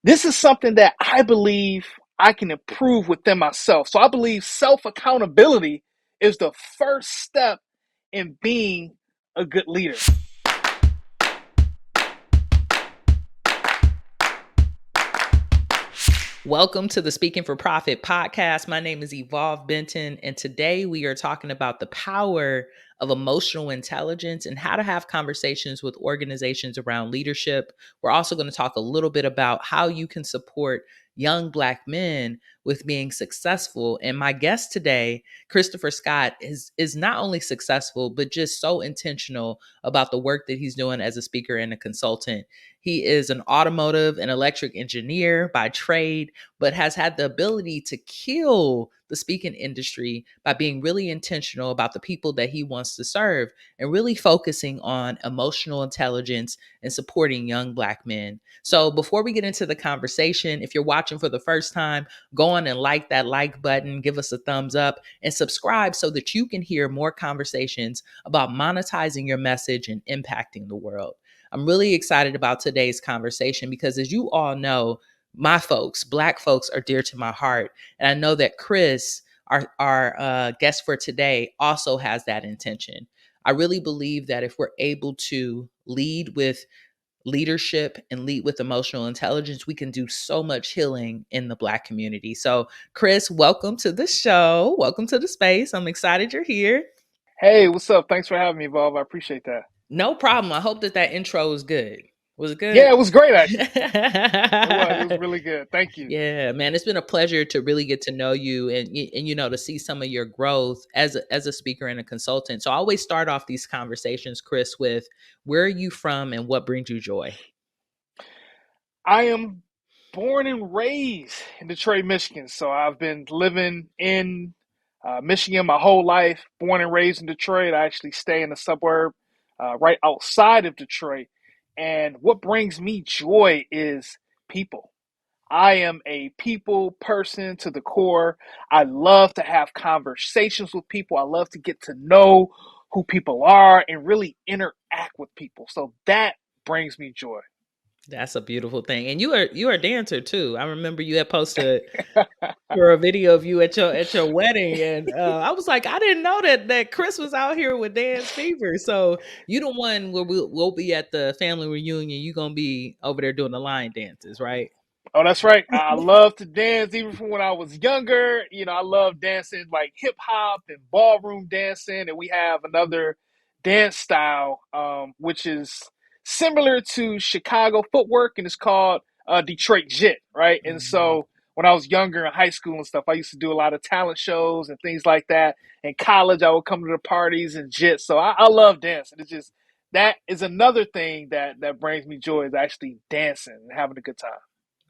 this is something that I believe I can improve within myself. So I believe self accountability is the first step in being a good leader. Welcome to the Speaking for Profit podcast. My name is Evolve Benton, and today we are talking about the power of emotional intelligence and how to have conversations with organizations around leadership. We're also going to talk a little bit about how you can support young Black men with being successful. And my guest today, Christopher Scott, is not only successful, but just so intentional about the work that he's doing as a speaker and a consultant. He is an automotive and electric engineer by trade, but has had the ability to kill the speaking industry by being really intentional about the people that he wants to serve and really focusing on emotional intelligence and supporting young Black men. So before we get into the conversation, if you're watching for the first time, go on and like that like button, give us a thumbs up, and subscribe so that you can hear more conversations about monetizing your message and impacting the world. I'm really excited about today's conversation because, as you all know, my folks, Black folks, are dear to my heart. And I know that Chris, our guest for today, also has that intention. I really believe that if we're able to lead with leadership and lead with emotional intelligence, we can do so much healing in the Black community. So, Chris, welcome to the show. Welcome to the space. I'm excited you're here. Hey, what's up? Thanks for having me, Bob. I appreciate that. No problem. I hope that intro was good. Was it good? Yeah, it was great, actually. It was. It was really good. Thank you. Yeah, man, it's been a pleasure to really get to know you and to see some of your growth as a speaker and a consultant. So I always start off these conversations, Chris, with where are you from and what brings you joy? I am born and raised in Detroit, Michigan. So I've been living in Michigan my whole life, born and raised in Detroit. I actually stay in a suburb right outside of Detroit. And what brings me joy is people. I am a people person to the core. I love to have conversations with people. I love to get to know who people are and really interact with people. So that brings me joy. That's a beautiful thing. And you are a dancer too. I remember you had posted for a video of you at your wedding, and I was like, I didn't know that Chris was out here with dance fever. So you the one where we'll be at the family reunion. You gonna be over there doing the line dances, right? Oh, that's right. I love to dance even from when I was younger. I love dancing like hip hop and ballroom dancing. And we have another dance style, which is similar to Chicago footwork, and it's called Detroit Jit, right? And Mhm. so when I was younger in high school and stuff, I used to do a lot of talent shows and things like that. In college, I would come to the parties and jit. So I love dancing. It's just that is another thing that brings me joy is actually dancing and having a good time.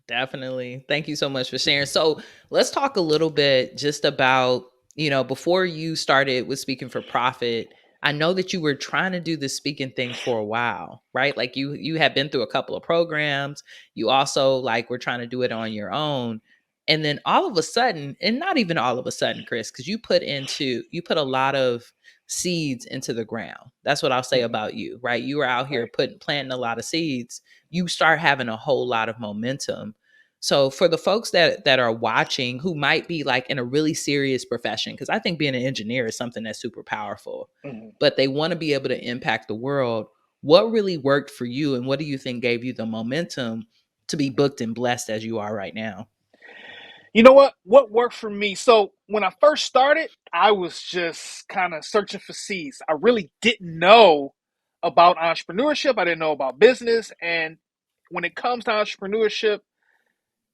Definitely. Thank you so much for sharing. So let's talk a little bit just about, before you started with Speaking for Profit. I know that you were trying to do this speaking thing for a while, right? Like you had been through a couple of programs. You also like were trying to do it on your own. And then all of a sudden, and not even all of a sudden, Chris, because you put a lot of seeds into the ground. That's what I'll say Mhm. about you, right? You were out here Right. planting a lot of seeds. You start having a whole lot of momentum. So for the folks that are watching who might be like in a really serious profession, because I think being an engineer is something that's super powerful, Mhm. but they want to be able to impact the world. What really worked for you, and what do you think gave you the momentum to be booked and blessed as you are right now? You know what? What worked for me? So when I first started, I was just kind of searching for seeds. I really didn't know about entrepreneurship. I didn't know about business. And when it comes to entrepreneurship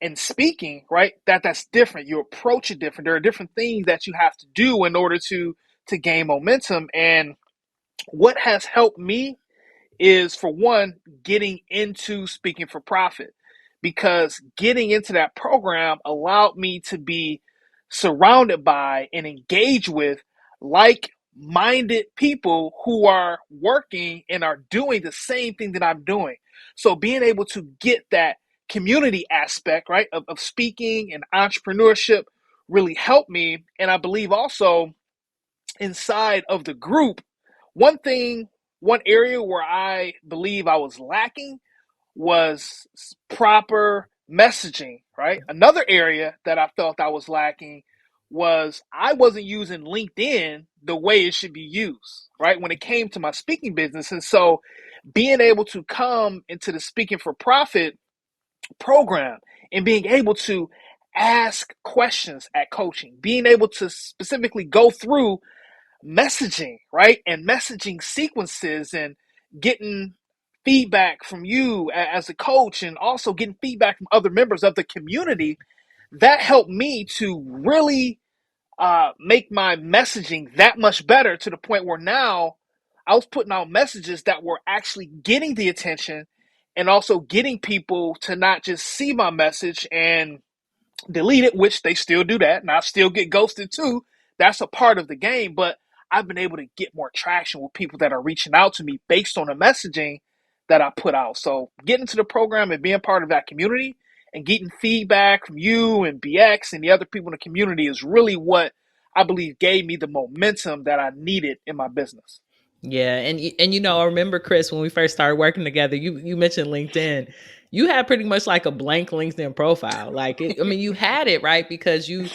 and speaking, right, that's different. You approach it different. There are different things that you have to do in order to gain momentum. And what has helped me is for one, getting into speaking for profit because getting into that program allowed me to be surrounded by and engage with like minded people who are working and are doing the same thing that I'm doing. So being able to get that community aspect, right, of speaking and entrepreneurship really helped me. And I believe also inside of the group, one thing, one area where I believe I was lacking was proper messaging, right? Another area that I felt I was lacking was I wasn't using LinkedIn the way it should be used, right? When it came to my speaking business. And so being able to come into the Speaking for Profit program and being able to ask questions at coaching, being able to specifically go through messaging, right? And messaging sequences and getting feedback from you as a coach and also getting feedback from other members of the community, that helped me to really make my messaging that much better to the point where now I was putting out messages that were actually getting the attention and also getting people to not just see my message and delete it, which they still do that, and I still get ghosted too. That's a part of the game, but I've been able to get more traction with people that are reaching out to me based on the messaging that I put out. So getting to the program and being part of that community and getting feedback from you and BX and the other people in the community is really what I believe gave me the momentum that I needed in my business. Yeah, and I remember Chris when we first started working together. You mentioned LinkedIn. You had pretty much like a blank LinkedIn profile. Like, I mean, you had it right because you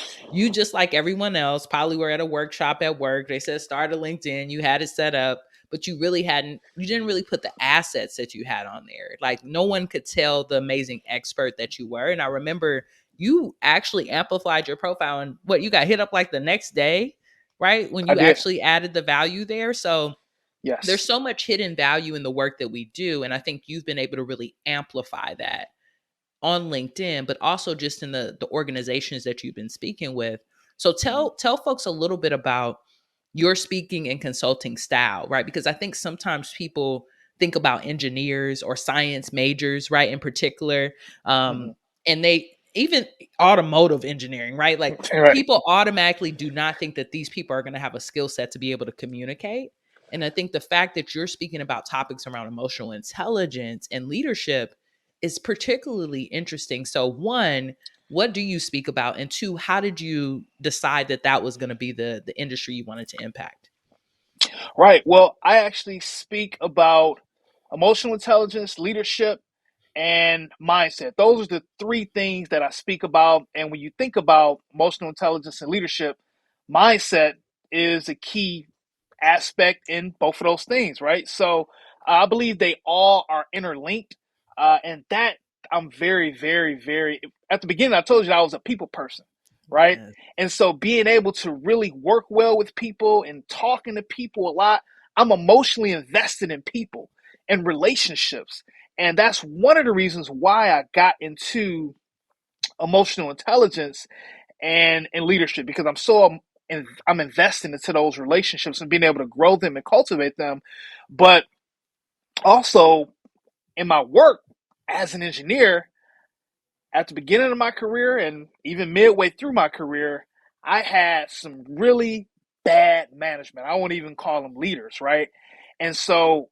just like everyone else probably were at a workshop at work. They said start a LinkedIn. You had it set up, but you didn't really put the assets that you had on there. Like, no one could tell the amazing expert that you were. And I remember you actually amplified your profile, and what, you got hit up like the next day, right, when I you did. actually added the value there. So there's Yes. so much hidden value in the work that we do, and I think you've been able to really amplify that on LinkedIn, but also just in the organizations that you've been speaking with. So tell folks a little bit about your speaking and consulting style, right? Because I think sometimes people think about engineers or science majors, right, in particular, Mm-hmm. and they even automotive engineering, right? Like, Right. people automatically do not think that these people are going to have a skill set to be able to communicate. And I think the fact that you're speaking about topics around emotional intelligence and leadership is particularly interesting. So, one, what do you speak about? And two, how did you decide that that was going to be the industry you wanted to impact? Right. Well, I actually speak about emotional intelligence, leadership, and mindset. Those are the three things that I speak about. And when you think about emotional intelligence and leadership, mindset is a key aspect in both of those things, right? So I believe they all are interlinked. And that I'm very, very, very, at the beginning, I told you I was a people person, right? Yeah. And so being able to really work well with people and talking to people a lot, I'm emotionally invested in people and relationships. And that's one of the reasons why I got into emotional intelligence and leadership, because I'm investing into those relationships and being able to grow them and cultivate them. But also in my work as an engineer, at the beginning of my career and even midway through my career, I had some really bad management. I won't even call them leaders, right? And so,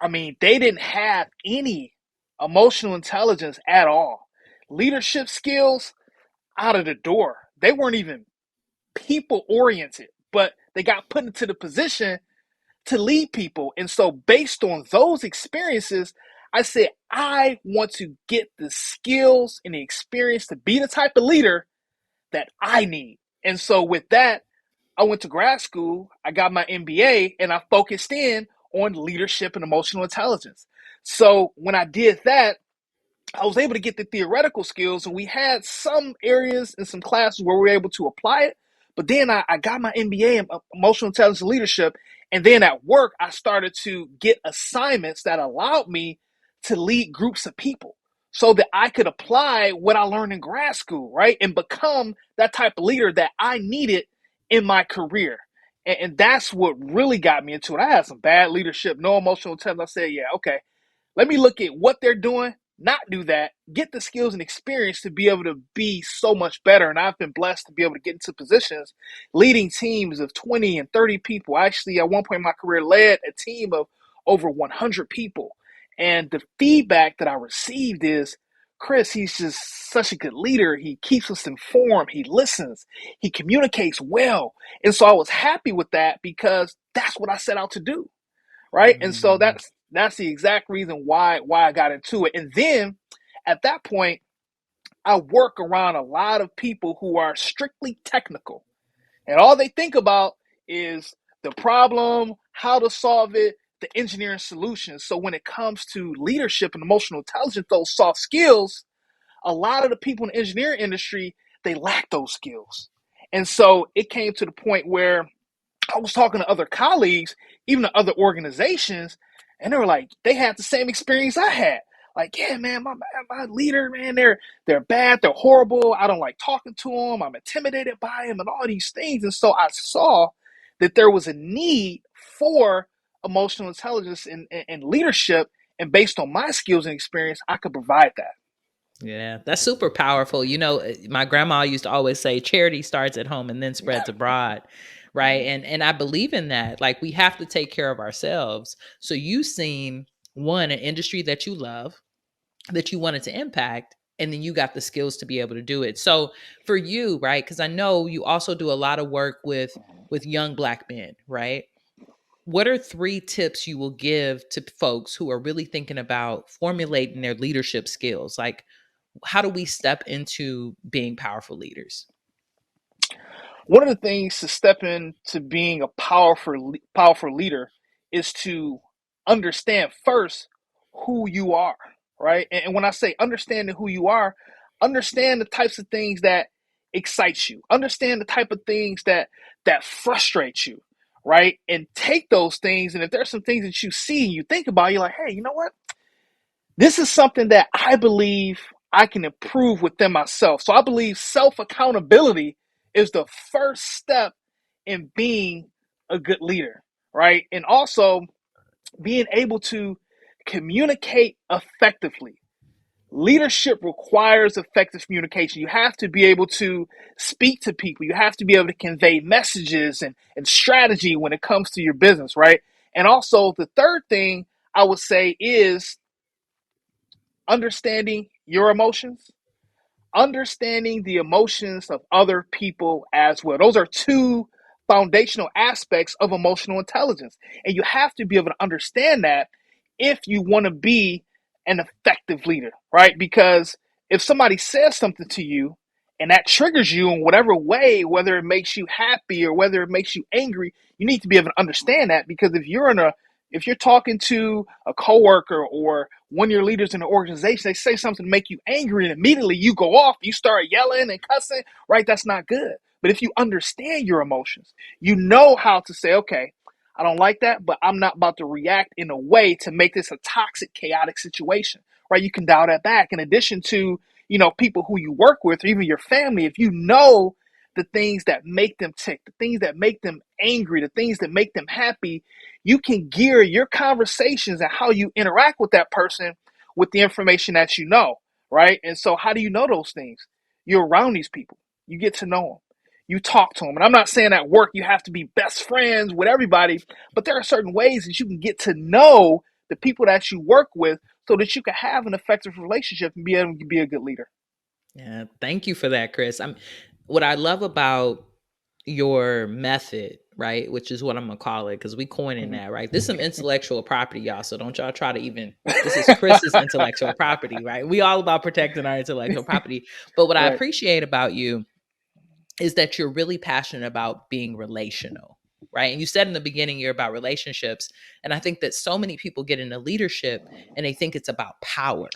I mean, they didn't have any emotional intelligence at all. Leadership skills out of the door. They weren't even people oriented, but they got put into the position to lead people. And so, based on those experiences, I said, I want to get the skills and the experience to be the type of leader that I need. And so, with that, I went to grad school, I got my MBA, and I focused in on leadership and emotional intelligence. So, when I did that, I was able to get the theoretical skills, and we had some areas and some classes where we were able to apply it. But then I got my MBA in emotional intelligence and leadership. And then at work, I started to get assignments that allowed me to lead groups of people so that I could apply what I learned in grad school, right? And become that type of leader that I needed in my career. And that's what really got me into it. I had some bad leadership, no emotional intelligence. I said, yeah, okay, let me look at what they're doing, not do that, get the skills and experience to be able to be so much better. And I've been blessed to be able to get into positions leading teams of 20 and 30 people. I actually, at one point in my career, led a team of over 100 people. And the feedback that I received is, Chris, he's just such a good leader. He keeps us informed. He listens. He communicates well. And so I was happy with that because that's what I set out to do, right? And so Mm. that's the exact reason why I got into it. And then at that point, I work around a lot of people who are strictly technical, and all they think about is the problem, how to solve it, the engineering solutions. So when it comes to leadership and emotional intelligence, those soft skills, a lot of the people in the engineering industry, they lack those skills. And so it came to the point where I was talking to other colleagues, even to other organizations, and they were like, they had the same experience I had. Like, yeah, man, my leader, man, they're bad, they're horrible. I don't like talking to them. I'm intimidated by them, and all these things. And so I saw that there was a need for emotional intelligence and leadership, and based on my skills and experience, I could provide that. Yeah, that's super powerful. My grandma used to always say charity starts at home and then Yeah. spreads abroad, right? And I believe in that. Like we have to take care of ourselves. So you seen one an industry that you love, that you wanted to impact, and then you got the skills to be able to do it. So for you, right? Cuz I know you also do a lot of work with young black men, right? What are three tips you will give to folks who are really thinking about formulating their leadership skills? Like how do we step into being powerful leaders? One of the things to step into being a powerful leader is to understand first who you are, right? And when I say understanding who you are, understand the types of things that excites you, understand the type of things that frustrate you, right? And take those things, and if there's some things that you see and you think about, you're like, hey, you know what? This is something that I believe I can improve within myself. So I believe self accountability is the first step in being a good leader, right? And also being able to communicate effectively. Leadership requires effective communication. You have to be able to speak to people. You have to be able to convey messages and strategy when it comes to your business, right? And also, the third thing I would say is understanding your emotions, understanding the emotions of other people as well. Those are two foundational aspects of emotional intelligence. And you have to be able to understand that if you want to be an effective leader, right? Because if somebody says something to you and that triggers you in whatever way, whether it makes you happy or whether it makes you angry, you need to be able to understand that, because if you're talking to a coworker or one of your leaders in the organization, they say something to make you angry and immediately you go off, you start yelling and cussing, right? That's not good. But if you understand your emotions, you know how to say, okay, I don't like that, but I'm not about to react in a way to make this a toxic, chaotic situation, right? You can dial that back. In addition to, people who you work with or even your family, if you know the things that make them tick, the things that make them angry, the things that make them happy, you can gear your conversations and how you interact with that person with the information that you know, right? And so, how do you know those things? You're around these people, you get to know them, you talk to them. And I'm not saying at work you have to be best friends with everybody, but there are certain ways that you can get to know the people that you work with so that you can have an effective relationship and be able to be a good leader. Yeah, thank you for that, Chris. What I love about your method, right, which is what I'm gonna call it, because we coining Mhm. that, right? This is some intellectual property, y'all. So don't y'all try to even. This is Chris's intellectual property, right? We all about protecting our intellectual property. But what I Right. appreciate about you is that you're really passionate about being relational, right? And you said in the beginning you're about relationships, and I think that so many people get into leadership and they think it's about power,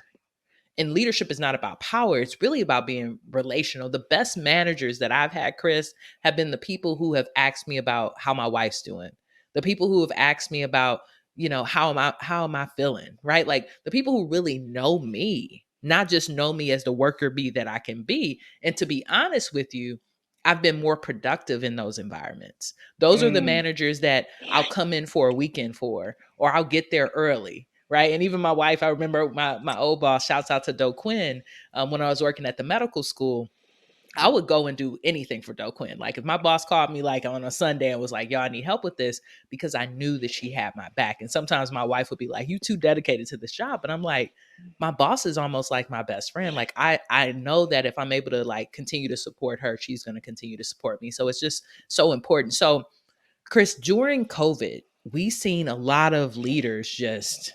and leadership is not about power. It's really about being relational. The best managers that I've had, Chris, have been the people who have asked me about how my wife's doing. The people who have asked me about, how am I feeling, right? Like the people who really know me, not just know me as the worker bee that I can be. And to be honest with you, I've been more productive in those environments. Those are the Mm. managers that I'll come in for a weekend for, or I'll get there early, right? And even my wife, I remember my old boss, shouts out to Do Quinn, when I was working at the medical school, I would go and do anything for Do Quinn. Like if my boss called me like on a Sunday and was like, "Yo, I need help with this," because I knew that she had my back. And sometimes my wife would be like, "You too dedicated to this job," but I'm like, my boss is almost like my best friend. Like I know that if I'm able to like continue to support her, she's going to continue to support me. So it's just so important. So Chris, during COVID, we seen a lot of leaders just,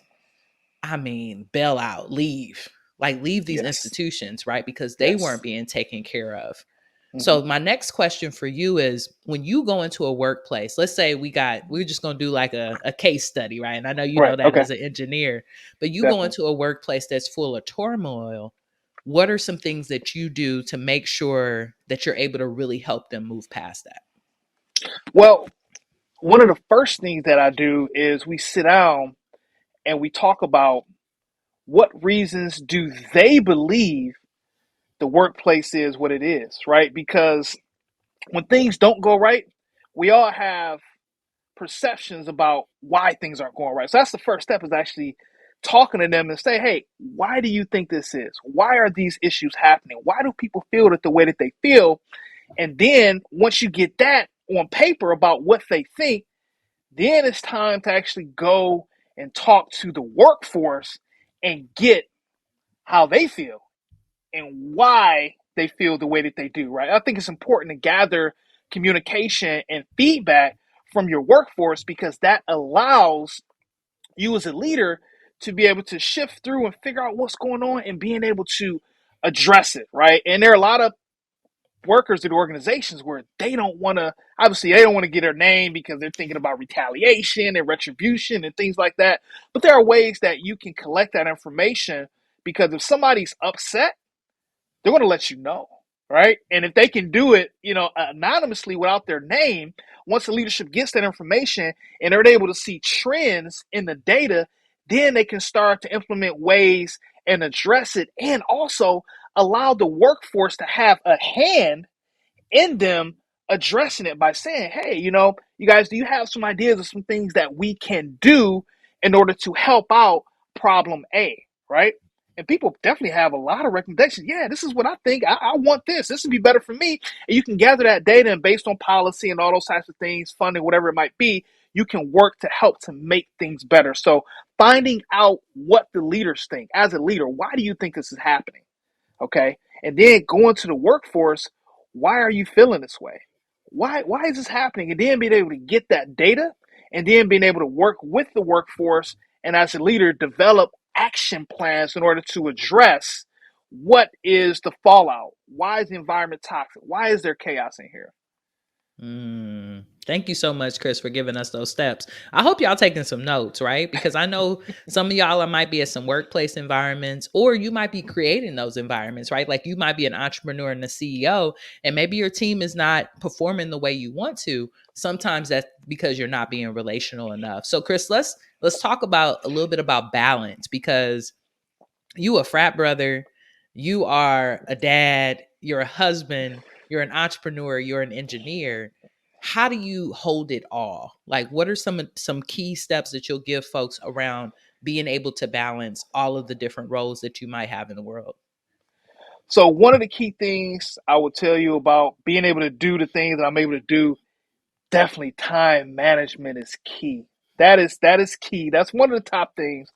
I mean, bail out, leave. like leave these Yes. institutions, right? Because they weren't Yes. being taken care of. Hmm. So my next question for you is, when you go into a workplace, let's say we're just going to do like a case study, right? And I know you know Right. that Okay. as an engineer, but you go Definitely. into a workplace that's full of turmoil. What are some things that you do to make sure that you're able to really help them move past that? Well, one of the first things that I do is we sit down and we talk about what reasons do they believe the workplace is what it is, right? Because when things don't go right, we all have perceptions about why things aren't going right. So that's the first step, is actually talking to them and say, hey, why do you think this is? Why are these issues happening? Why do people feel that the way that they feel? And then once you get that on paper about what they think, then it's time to actually go and talk to the workforce and get how they feel and why they feel the way that they do, right? I think it's important to gather communication and feedback from your workforce, because that allows you as a leader to be able to shift through and figure out what's going on and being able to address it, right? And there are a lot of workers at organizations where they don't want to, obviously they don't want to get their name because they're thinking about retaliation and retribution and things like that. But there are ways that you can collect that information, because if somebody's upset, they're going to let you know, right? And if they can do it, anonymously without their name, once the leadership gets that information and they're able to see trends in the data, then they can start to implement ways and address it, and also allow the workforce to have a hand in them addressing it by saying, hey, you guys, do you have some ideas of some things that we can do in order to help out problem A, right? And people definitely have a lot of recommendations. Yeah, this is what I think. I want this. This would be better for me. And you can gather that data, and based on policy and all those types of things, funding, whatever it might be, you can work to help to make things better. So finding out what the leaders think. As a leader, why do you think this is happening? Okay. And then going to the workforce, why are you feeling this way? Why is this happening? And then being able to get that data, and then being able to work with the workforce, and as a leader develop action plans in order to address what is the fallout. Why is the environment toxic? Why is there chaos in here? Thank you so much, Chris, for giving us those steps. I hope y'all taking some notes, right? Because I know some of y'all might be at some workplace environments, or you might be creating those environments, right? Like you might be an entrepreneur and a CEO, and maybe your team is not performing the way you want to. Sometimes that's because you're not being relational enough. So, Chris, let's talk about a little bit about balance, because you a frat brother, you are a dad, you're a husband, you're an entrepreneur, you're an engineer. How do you hold it all? Like, what are some key steps that you'll give folks around being able to balance all of the different roles that you might have in the world? So one of the key things I would tell you about being able to do the things that I'm able to do, definitely time management is key. That is key. That's one of the top things,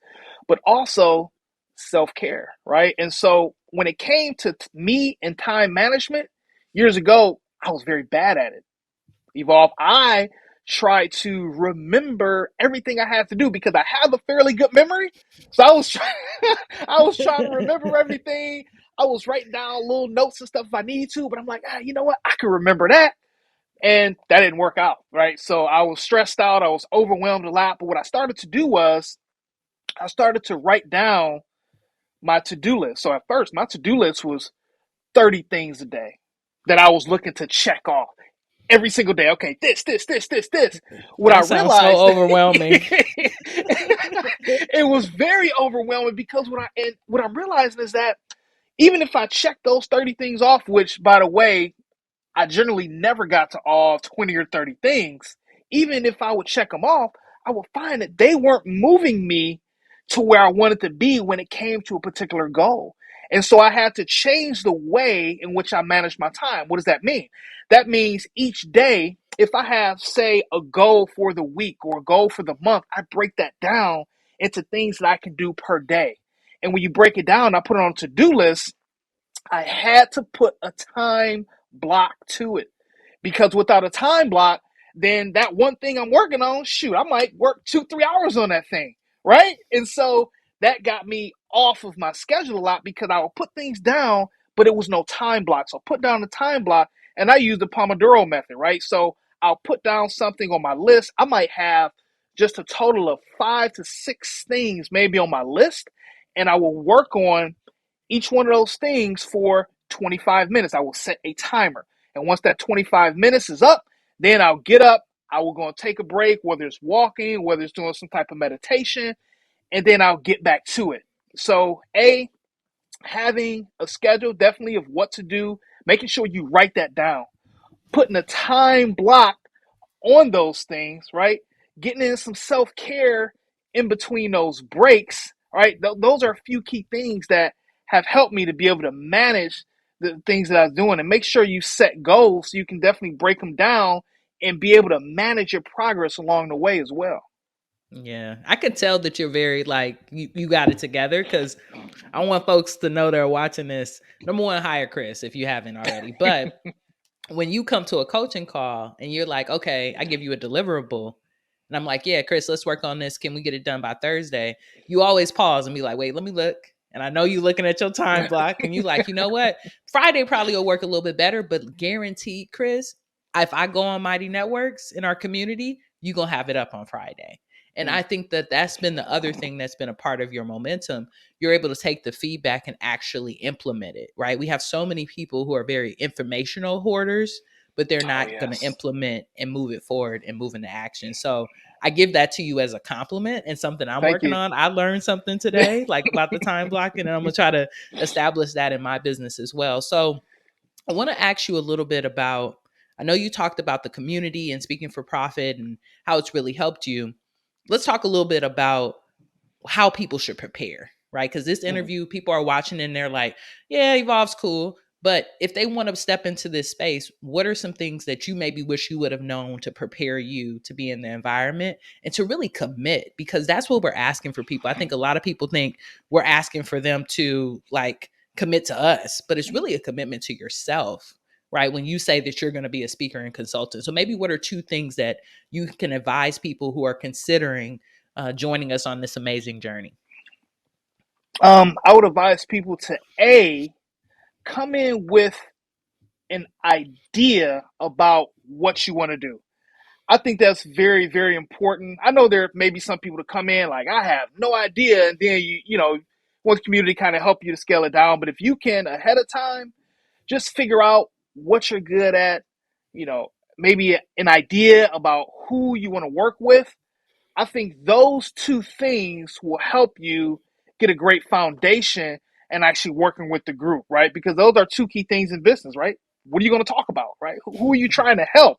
but also self-care, right? And so when it came to me and time management years ago, I was very bad at it. Evolve. I tried to remember everything I had to do because I have a fairly good memory. So I was trying to remember everything. I was writing down little notes and stuff if I need to, but I'm like, you know what? I can remember that. And that didn't work out, right? So I was stressed out. I was overwhelmed a lot. But what I started to do was I started to write down my to-do list. So at first, my to-do list was 30 things a day that I was looking to check off every single day. Okay, this. What I That sounds so realized, overwhelming. it was very overwhelming, because what I'm realizing is that even if I check those 30 things off, which by the way, I generally never got to all 20 or 30 things. Even if I would check them off, I would find that they weren't moving me to where I wanted to be when it came to a particular goal. And so I had to change the way in which I manage my time. What does that mean? That means each day, if I have, say, a goal for the week or a goal for the month, I break that down into things that I can do per day. And when you break it down, I put it on a to-do list. I had to put a time block to it, because without a time block, then that one thing I'm working on, shoot, I might work 2, 3 hours on that thing, right? And so that got me off of my schedule a lot because I would put things down, but it was no time block. So I put down the time block, and I use the Pomodoro method, right? So I'll put down something on my list. I might have just a total of 5 to 6 things maybe on my list, and I will work on each one of those things for 25 minutes. I will set a timer. And once that 25 minutes is up, then I'll get up. I will go and take a break, whether it's walking, whether it's doing some type of meditation, and then I'll get back to it. So, having a schedule definitely of what to do, making sure you write that down, putting a time block on those things, right? Getting in some self care in between those breaks, right? Those are a few key things that have helped me to be able to manage the things that I was doing, and make sure you set goals so you can definitely break them down and be able to manage your progress along the way as well. Yeah, I could tell that you're very like you got it together because I want folks to know they're watching this. Number one, hire Chris if you haven't already. But when you come to a coaching call and you're like, okay, I give you a deliverable, and I'm like, yeah, Chris, let's work on this. Can we get it done by Thursday? You always pause and be like, wait, let me look. And I know you looking at your time block and you like, you know what? Friday probably will work a little bit better, but guaranteed, Chris, if I go on Mighty Networks in our community, you going to have it up on Friday. And I think that that's been the other thing that's been a part of your momentum. You're able to take the feedback and actually implement it, right? We have so many people who are very informational hoarders, but they're Oh, not going to yes. implement and move it forward and move into action. So I give that to you as a compliment and something I'm Thank working you. on. I learned something today, like about the time blocking, and I'm going to try to establish that in my business as well. So I want to ask you a little bit about, I know you talked about the community and speaking for profit and how it's really helped you. Let's talk a little bit about how people should prepare, right? Because this Mhm. interview, people are watching and they're like, yeah, Evolve's cool. But if they want to step into this space, what are some things that you maybe wish you would have known to prepare you to be in the environment and to really commit? Because that's what we're asking for people. I think a lot of people think we're asking for them to like commit to us, but it's really a commitment to yourself, right? When you say that you're going to be a speaker and consultant. So maybe what are two things that you can advise people who are considering joining us on this amazing journey? I would advise people to come in with an idea about what you want to do. I think that's very, very important. I know there may be some people to come in like, I have no idea, and then you want the community kind of help you to scale it down. But if you can ahead of time, just figure out what you're good at, you know, maybe an idea about who you want to work with. I think those two things will help you get a great foundation and actually working with the group, right? Because those are two key things in business, right? What are you going to talk about, right? Who are you trying to help?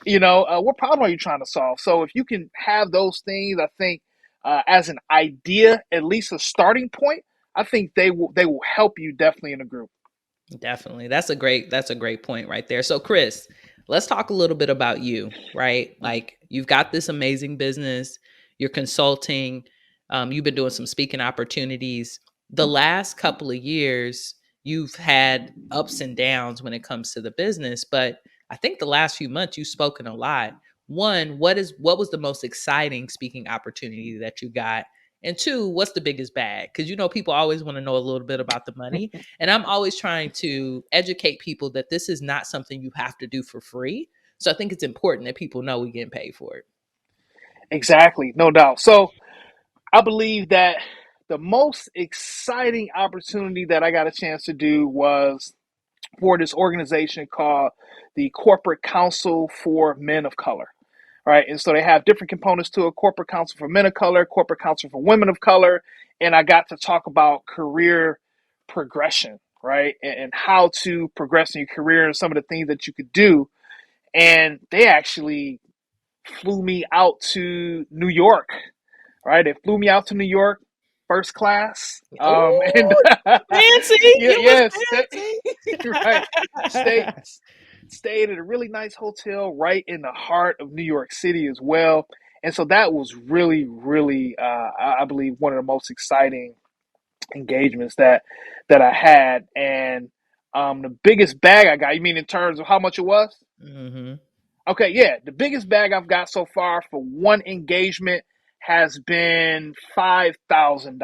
What problem are you trying to solve? So if you can have those things, I think as an idea, at least a starting point, I think they will help you definitely in a group. Definitely. That's a great point right there. So Chris, let's talk a little bit about you, right? Like you've got this amazing business, you're consulting, you've been doing some speaking opportunities. The last couple of years, you've had ups and downs when it comes to the business, but I think the last few months you've spoken a lot. One, what was the most exciting speaking opportunity that you got? And two, what's the biggest bag? Because people always want to know a little bit about the money. And I'm always trying to educate people that this is not something you have to do for free. So I think it's important that people know we getting paid for it. Exactly, no doubt. So I believe that the most exciting opportunity that I got a chance to do was for this organization called the Corporate Council for Men of Color. Right. And so they have different components to a corporate council for men of color, corporate council for women of color. And I got to talk about career progression, right? And how to progress in your career and some of the things that you could do. And they actually flew me out to New York, right? They flew me out to New York, first class. And Oh, fancy. yeah, You was yeah, right. Stay fancy. stayed at a really nice hotel right in the heart of New York City as well. And so that was really, really, I believe, one of the most exciting engagements that I had. And the biggest bag I got, you mean in terms of how much it was? Hmm. Okay, yeah, the biggest bag I've got so far for one engagement has been $5,000,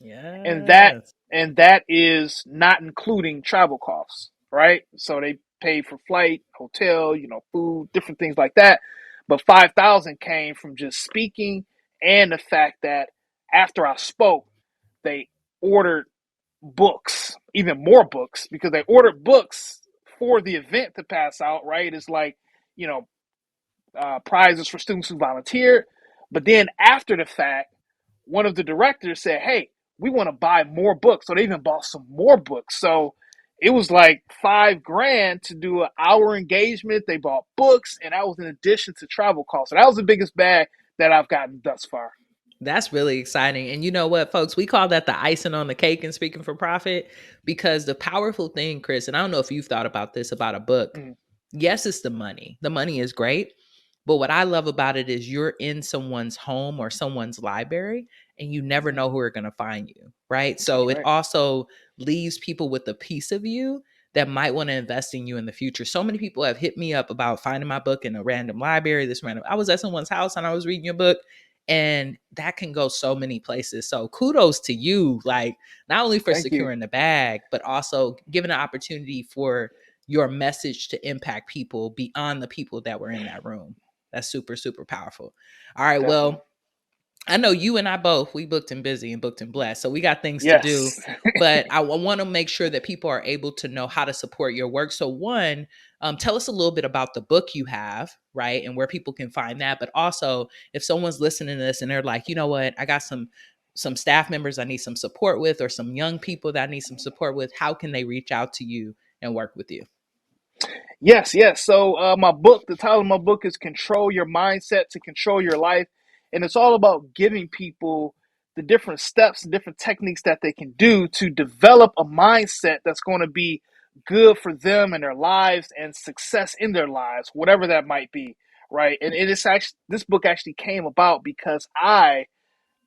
and that Yes. and that is not including travel costs, right? So they pay for flight, hotel, food, different things like that. But 5,000 came from just speaking, and the fact that after I spoke, they ordered books, even more books, because they ordered books for the event to pass out, right? It's like, you know, prizes for students who volunteered. But then after the fact, one of the directors said, "Hey, we want to buy more books." So they even bought some more books. So it was like $5,000 to do an hour engagement. They bought books, and that was in addition to travel costs. So that was the biggest bag that I've gotten thus far. That's really exciting. And you know what, folks? We call that the icing on the cake in Speaking for Profit, because the powerful thing, Chris, and I don't know if you've thought about this about a book. Mm, Yes, it's the money. The money is great. But what I love about it is you're in someone's home or someone's library and you never mhm. know who are going to find you. Right. That's So it right. also leaves people with a piece of you that might want to invest in you in the future. So many people have hit me up about finding my book in a random library, this random. I was at someone's house and I was reading your book, and that can go so many places. So kudos to you, like not only for Thank you. securing the bag, but also giving an opportunity for your message to impact people beyond the people that were in that room. That's super, super powerful. All right. Definitely. Well, I know you and I both, we booked and busy and booked and blessed. So we got things to do. Yes. But I want to make sure that people are able to know how to support your work. So, one, tell us a little bit about the book you have, right? And where people can find that. But also, if someone's listening to this and they're like, you know what, I got some staff members I need some support with, or some young people that I need some support with, how can they reach out to you and work with you? Yes, yes. So my book, the title of my book is Control Your Mindset to Control Your Life. And it's all about giving people the different steps and different techniques that they can do to develop a mindset that's going to be good for them and their lives and success in their lives, whatever that might be, right? And it is actually, this book actually came about because at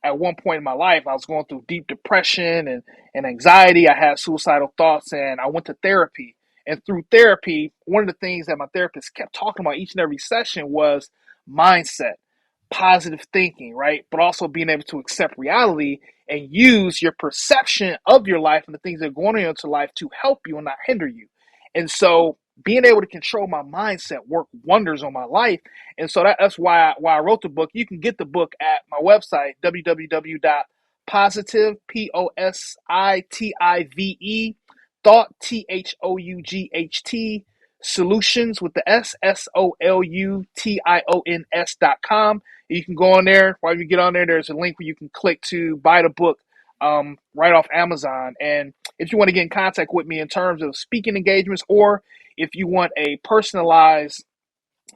one point in my life, I was going through deep depression and anxiety. I had suicidal thoughts, and I went to therapy. And through therapy, one of the things that my therapist kept talking about each and every session was mindset, positive thinking, right? But also being able to accept reality and use your perception of your life and the things that are going on in your life to help you and not hinder you. And so being able to control my mindset worked wonders on my life. And so that's why I wrote the book. You can get the book at my website, www.positive, positive, thought, THOUGHT, solutions with the SSOLUTIONS.com. You can go on there. While you get on there, there's a link where you can click to buy the book right off Amazon. And if you want to get in contact with me in terms of speaking engagements, or if you want a personalized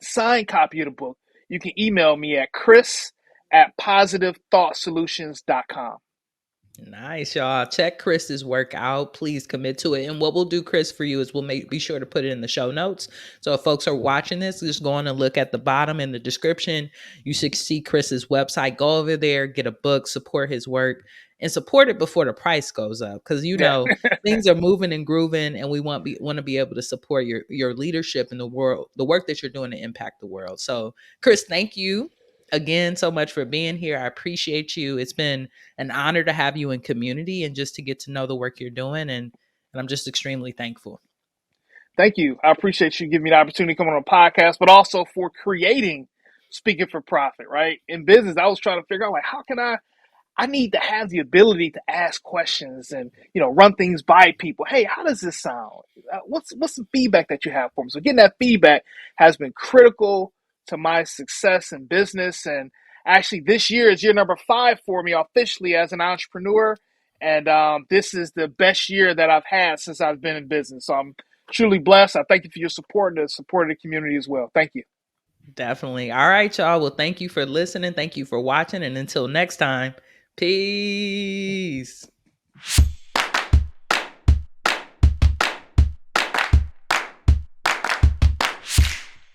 signed copy of the book, you can email me at chris@positivethoughtsolutions.com. Nice, y'all. Check Chris's work out. Please commit to it. And what we'll do, Chris, for you is be sure to put it in the show notes. So if folks are watching this, just go on and look at the bottom in the description. You should see Chris's website. Go over there, get a book, support his work, and support it before the price goes up. Because Yeah. things are moving and grooving, and we want to be able to support your leadership in the world, the work that you're doing to impact the world. So, Chris, thank you again so much for being here. I appreciate you. It's been an honor to have you in community and just to get to know the work you're doing. And I'm just extremely thankful. Thank you. I appreciate you giving me the opportunity to come on a podcast, but also for creating Speaking for Profit, right? In business, I was trying to figure out, like, how can I need to have the ability to ask questions and run things by people. Hey, how does this sound? What's the feedback that you have for me? So getting that feedback has been critical to my success in business. And actually, this year is year number 5 for me officially as an entrepreneur. And this is the best year that I've had since I've been in business. So I'm truly blessed. I thank you for your support and the support of the community as well. Thank you. Definitely. All right, y'all. Well, thank you for listening. Thank you for watching. And until next time, peace.